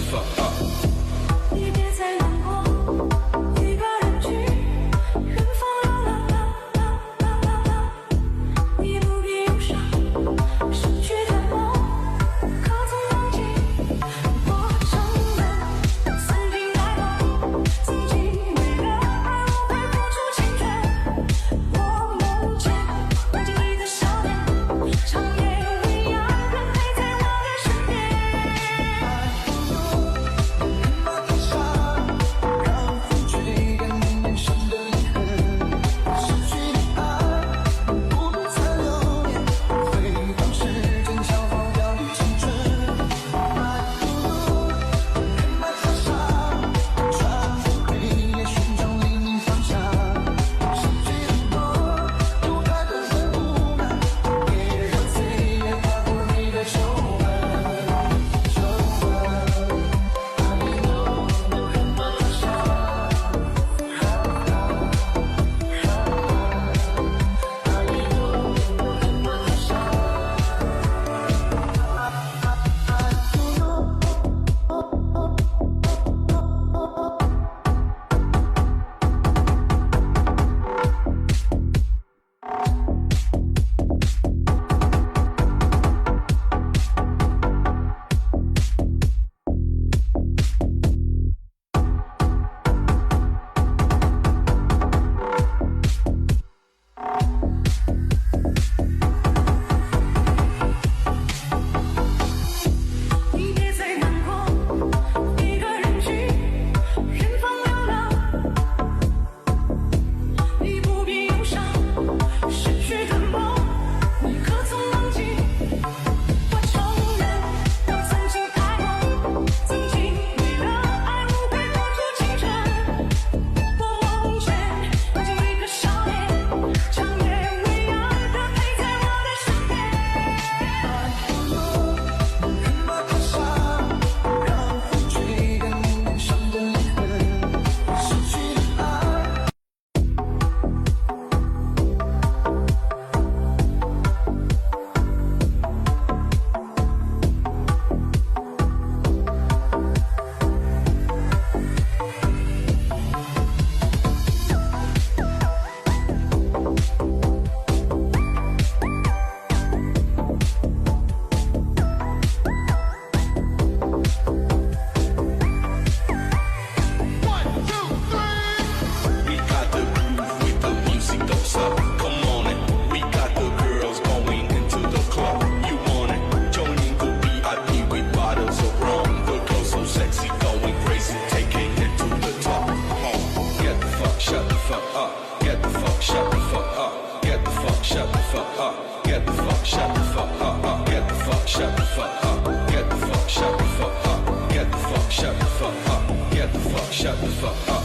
fuck up。你别再难过，一个人去远方流浪。你不必忧伤，失去的梦可曾忘记？我承认曾经爱过，曾经为了爱无悔付出青春。我梦见梦境里的少年，长夜未央人陪在我的身边。让风吹干你脸上的泪痕，失去的爱不必再留恋，不会让时间消耗掉你青春。黑白擦伤，穿过黑夜寻找黎明方向，失去的梦，有太多的无奈，也让岁月划过你的皱纹。你别再难过，一个人去远方流浪。你不必忧伤，失去的梦你可曾忘记？我承认我曾经爱过，曾经为了爱无悔付出青春。我梦见梦境里的少年，长夜未央的陪在我的身边。黑白擦伤，让风吹干你脸上的泪痕，失去的爱。We got the groove with the music don't stop. Come on it. We got the girls going into the club. You want it? Joining the VIP with bottles of rum. The girls so sexy, going crazy, taking it to the top. Get the fuck, shut the fuck up. Get the fuck, shut the fuck up. Get the fuck, shut the fuck up. Get the fuck, shut the fuck up. Get the fuck, shut the fuck up. Get the fuck, shut the fuck up. Get the fuck, shut the fuck up. Get the fuck, shut the fuck up.